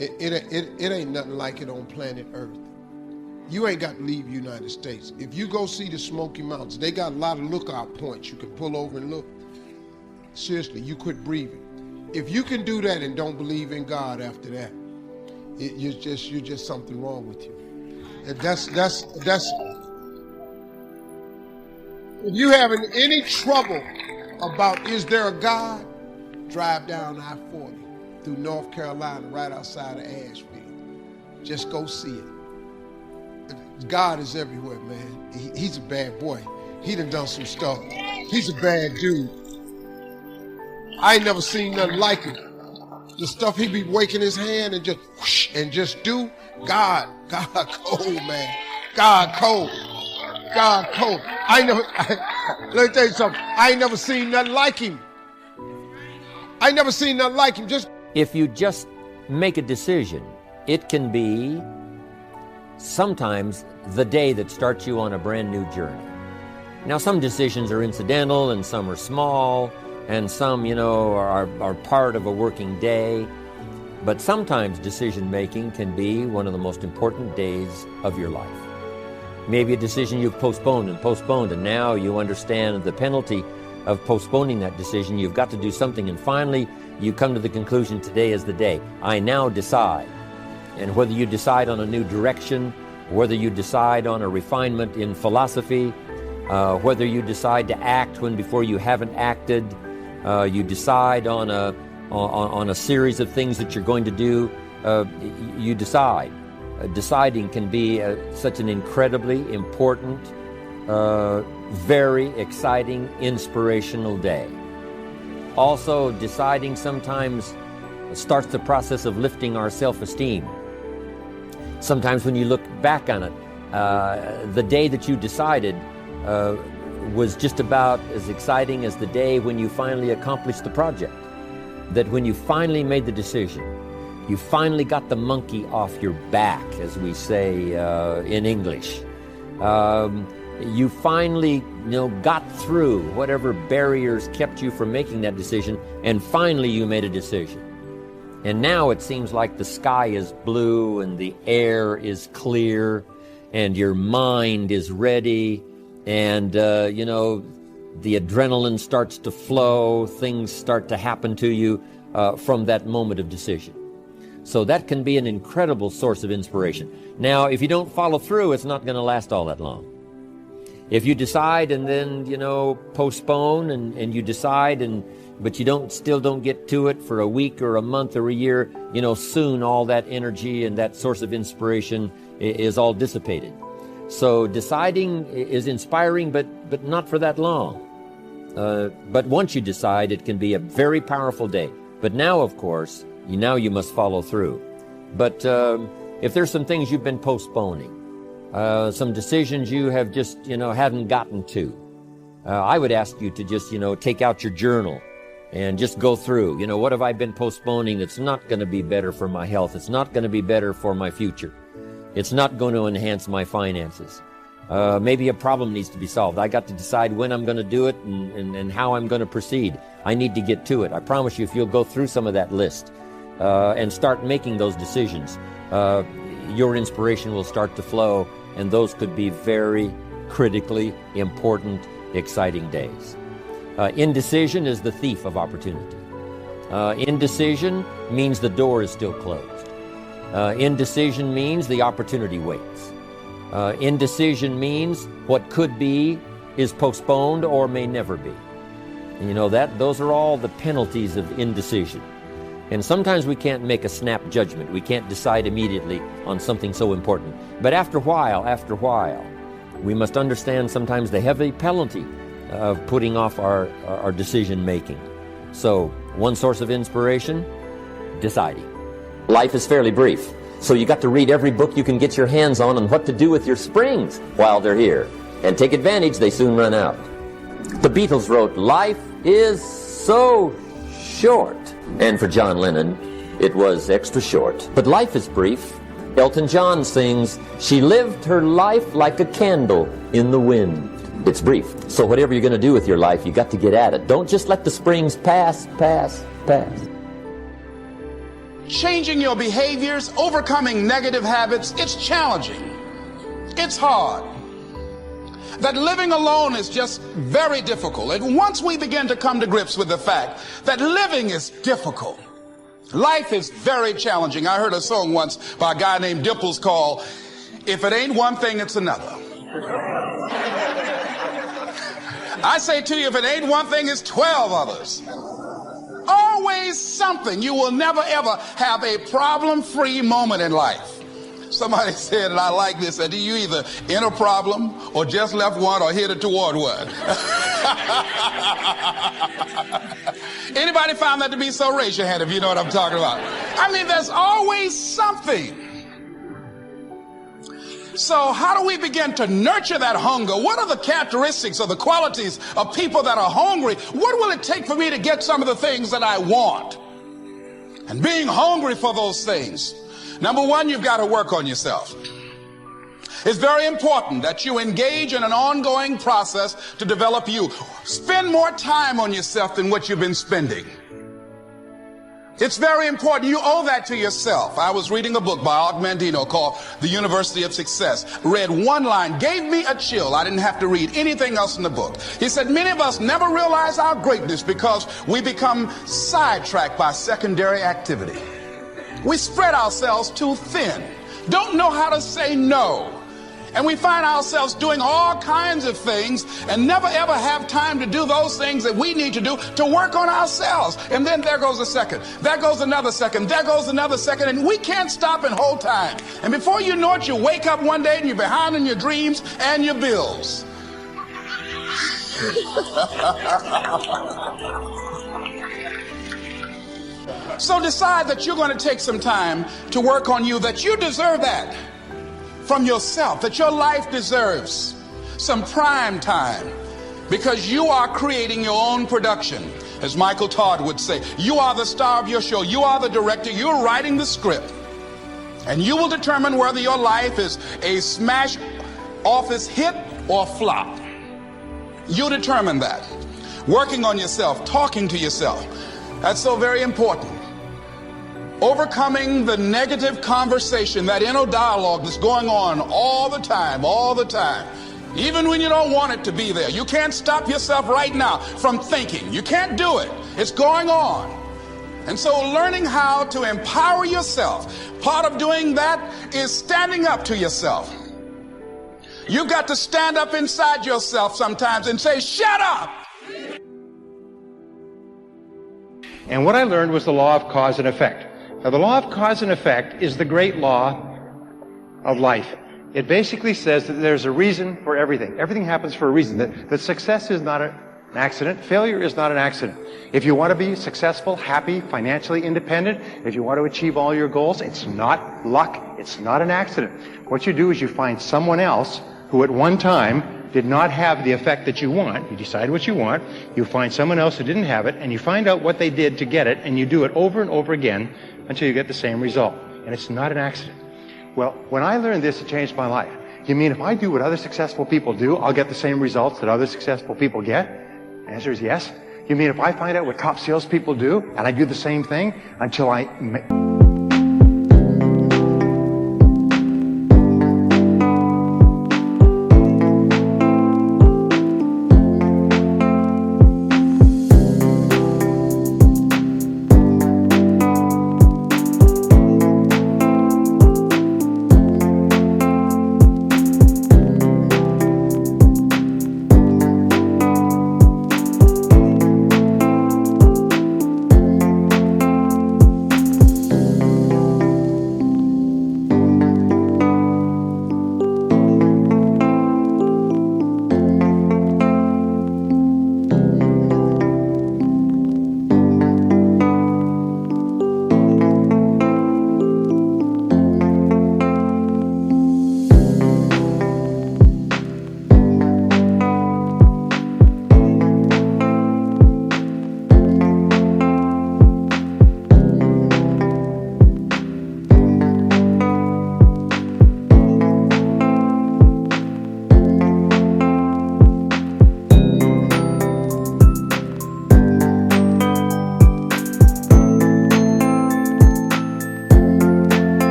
It ain't nothing like it on planet Earth. You ain't got to leave the United States. If you go see the Smoky Mountains, they got a lot of lookout points. You can pull over and look. Seriously, you quit breathing. If you can do that and don't believe in God after that, you're just something wrong with you. And that's. If you having any trouble about is there a God, drive down I-40 through North Carolina, right outside of Asheville. Just go see it. God is everywhere, man. He's a bad boy. He done some stuff. He's a bad dude. I ain't never seen nothing like it. The stuff he be waking his hand and just whoosh, and just do. God cold, man. God cold. Let me tell you something. I ain't never seen nothing like him. If you just make a decision, it can be sometimes the day that starts you on a brand new journey. Now, some decisions are incidental and some are small and some, are part of a working day. But sometimes decision making can be one of the most important days of your life. Maybe a decision you've postponed, and now you understand the penalty of postponing that decision. You've got to do something, and finally you come to the conclusion, today is the day. I now decide. And whether you decide on a new direction, whether you decide on a refinement in philosophy, whether you decide to act when before you haven't acted, you decide on a series of things that you're going to do, you decide. Deciding can be such an incredibly important, very exciting, inspirational day. Also, deciding sometimes starts the process of lifting our self-esteem. Sometimes when you look back on it, the day that you decided was just about as exciting as the day when you finally accomplished the project. That when you finally made the decision, you finally got the monkey off your back, as we say in English. You finally, got through whatever barriers kept you from making that decision, and finally you made a decision. And now it seems like the sky is blue and the air is clear and your mind is ready and, the adrenaline starts to flow, things start to happen to you from that moment of decision. So that can be an incredible source of inspiration. Now, if you don't follow through, it's not going to last all that long. If you decide and then, postpone and you decide but you still don't get to it for a week or a month or a year, soon all that energy and that source of inspiration is all dissipated. So deciding is inspiring, but not for that long. But once you decide, it can be a very powerful day. But now, of course, you must follow through. But if there's some things you've been postponing, some decisions you have just, haven't gotten to, I would ask you to just, take out your journal and just go through, what have I been postponing that's not going to be better for my health? It's not going to be better for my future. It's not going to enhance my finances. Maybe a problem needs to be solved. I got to decide when I'm going to do it and how I'm going to proceed. I need to get to it. I promise you, if you'll go through some of that list and start making those decisions, your inspiration will start to flow, and those could be very critically important, exciting days. Indecision is the thief of opportunity. Indecision means the door is still closed. Indecision means the opportunity waits. Indecision means what could be is postponed or may never be. And those are all the penalties of indecision. And sometimes we can't make a snap judgment. We can't decide immediately on something so important. But after a while, we must understand sometimes the heavy penalty of putting off our decision making. So, one source of inspiration, deciding. Life is fairly brief, so you got to read every book you can get your hands on what to do with your springs while they're here. And take advantage, they soon run out. The Beatles wrote, "Life is so short." And for John Lennon, it was extra short. But life is brief. Elton John sings, "She lived her life like a candle in the wind." It's brief. So whatever you're going to do with your life, you got to get at it. Don't just let the springs pass. changing your behaviors, overcoming negative habits, it's challenging. It's hard. That living alone is just very difficult. And once we begin to come to grips with the fact that living is difficult, life is very challenging. I heard a song once by a guy named Dimples called, "If It Ain't One Thing, It's Another." I say to you, if it ain't one thing, it's 12 others. Always something. You will never ever have a problem-free moment in life. Somebody said, and I like this, that you either in a problem or just left one or headed toward one. Anybody found that to be so? Raise your hand if you know what I'm talking about. I mean, there's always something. So how do we begin to nurture that hunger? What are the characteristics or the qualities of people that are hungry? What will it take for me to get some of the things that I want? And being hungry for those things, number one, you've got to work on yourself. It's very important that you engage in an ongoing process to develop you. Spend more time on yourself than what you've been spending. It's very important. You owe that to yourself. I was reading a book by Og Mandino called The University of Success. Read one line, gave me a chill. I didn't have to read anything else in the book. He said, many of us never realize our greatness because we become sidetracked by secondary activity. We spread ourselves too thin, don't know how to say no. And we find ourselves doing all kinds of things and never ever have time to do those things that we need to do to work on ourselves. And then there goes a second, there goes another second, there goes another second, and we can't stop and hold time. And before you know it, you wake up one day and you're behind in your dreams and your bills. So decide that you're going to take some time to work on you, that you deserve that from yourself, that your life deserves some prime time because you are creating your own production. As Michael Todd would say, you are the star of your show. You are the director. You're writing the script. And you will determine whether your life is a smash office hit or flop. You determine that. Working on yourself, talking to yourself. That's so very important. Overcoming the negative conversation, that inner dialogue that's going on all the time, even when you don't want it to be there. You can't stop yourself right now from thinking. You can't do it. It's going on. And so learning how to empower yourself, part of doing that is standing up to yourself. You've got to stand up inside yourself sometimes and say, shut up. And what I learned was the law of cause and effect. Now, the law of cause and effect is the great law of life. It basically says that there's a reason for everything. Everything happens for a reason. That success is not an accident. Failure is not an accident. If you want to be successful, happy, financially independent, if you want to achieve all your goals, it's not luck. It's not an accident. What you do is you find someone else who at one time did not have the effect that you want. You decide what you want. You find someone else who didn't have it, and you find out what they did to get it, and you do it over and over again until you get the same result. And it's not an accident. Well, when I learned this, it changed my life. You mean if I do what other successful people do, I'll get the same results that other successful people get? The answer is yes. You mean if I find out what top salespeople do, and I do the same thing until I...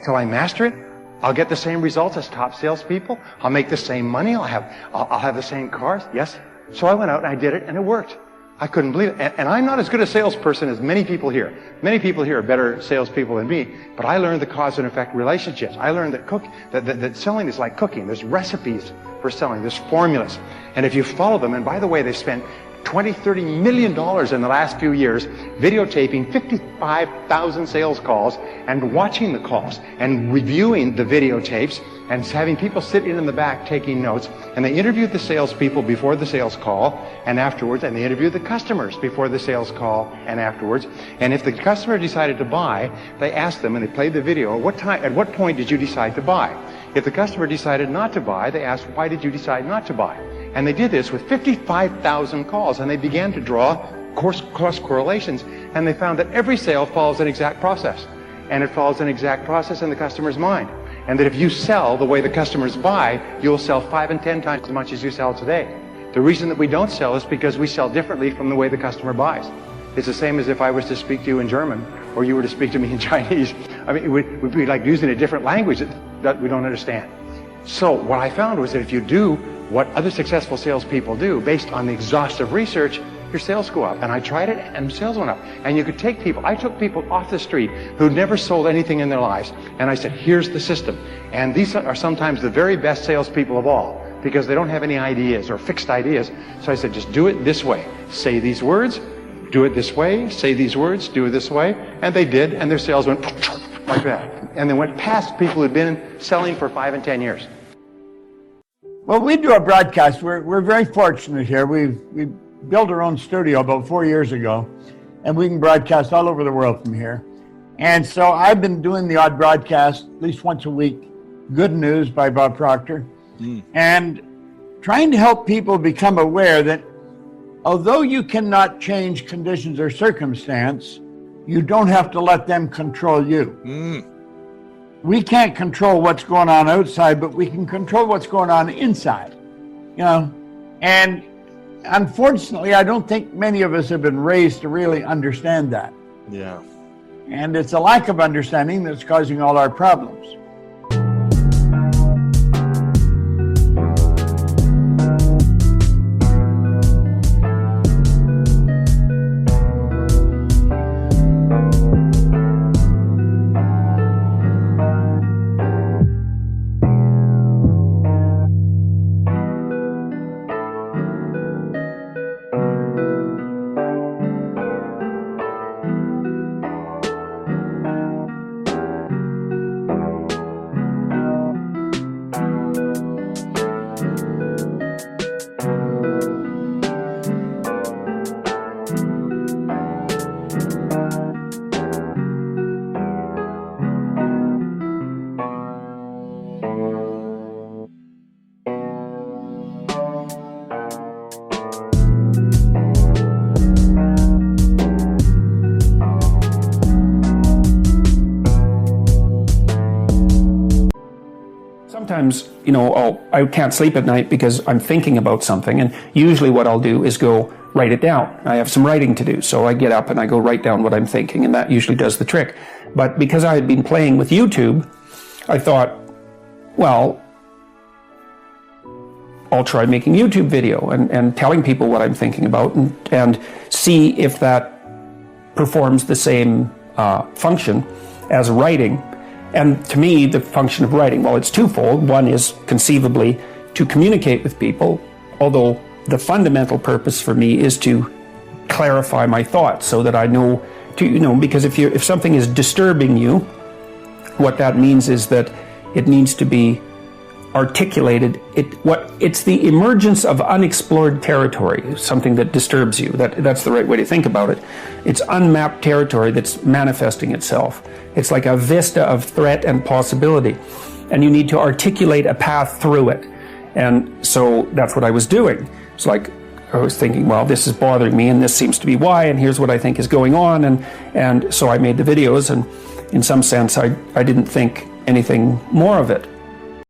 Until I master it, I'll get the same results as top salespeople. I'll make the same money. I'll have the same cars. Yes. So I went out and I did it, and it worked. I couldn't believe it. And I'm not as good a salesperson as many people here. Many people here are better salespeople than me, but I learned the cause and effect relationships. I learned that selling is like cooking. There's recipes for selling. There's formulas. And if you follow them, and by the way, they spent $20-30 million in the last few years videotaping 55,000 sales calls and watching the calls and reviewing the videotapes and having people sit in the back taking notes. And they interviewed the salespeople before the sales call and afterwards, and they interviewed the customers before the sales call and afterwards. And if the customer decided to buy, they asked them, and they played the video, at what point did you decide to buy? If the customer decided not to buy, they asked, why did you decide not to buy? And they did this with 55,000 calls, and they began to draw cross correlations, and they found that every sale follows an exact process. And it follows an exact process in the customer's mind. And that if you sell the way the customers buy, you'll sell 5 and 10 times as much as you sell today. The reason that we don't sell is because we sell differently from the way the customer buys. It's the same as if I was to speak to you in German, or you were to speak to me in Chinese. I mean, it would be like using a different language that we don't understand. So what I found was that if you do what other successful salespeople do, based on the exhaustive research, your sales go up. And I tried it, and sales went up. And you could take people, I took people off the street who'd never sold anything in their lives, and I said, here's the system. And these are sometimes the very best salespeople of all, because they don't have any ideas or fixed ideas. So I said, just do it this way. Say these words, do it this way, say these words, do it this way. And they did, and their sales went like that. And they went past people who'd been selling for 5 and 10 years. Well, we do a broadcast. We're very fortunate here. We built our own studio about 4 years ago, and we can broadcast all over the world from here. And so I've been doing the odd broadcast at least once a week, Good News by Bob Proctor, and trying to help people become aware that although you cannot change conditions or circumstance, you don't have to let them control you. We can't control what's going on outside, but we can control what's going on inside, you know. And unfortunately, I don't think many of us have been raised to really understand that. Yeah. And it's a lack of understanding that's causing all our problems. Sometimes, you know, I can't sleep at night because I'm thinking about something, and usually what I'll do is go write it down. I have some writing to do, so I get up and I go write down what I'm thinking, and that usually does the trick. But because I had been playing with YouTube, I thought, well, I'll try making YouTube video and telling people what I'm thinking about and see if that performs the same function as writing. And to me, the function of writing, well, it's twofold. One is conceivably to communicate with people, although the fundamental purpose for me is to clarify my thoughts so that I know to, you know, because if something is disturbing you, what that means is that it needs to be articulated. It's the emergence of unexplored territory, something that disturbs you. That's the right way to think about it. It's unmapped territory that's manifesting itself. It's like a vista of threat and possibility, and you need to articulate a path through it. And so that's what I was doing. It's like I was thinking, well, this is bothering me, and this seems to be why, and here's what I think is going on, and so I made the videos, and in some sense, I didn't think anything more of it.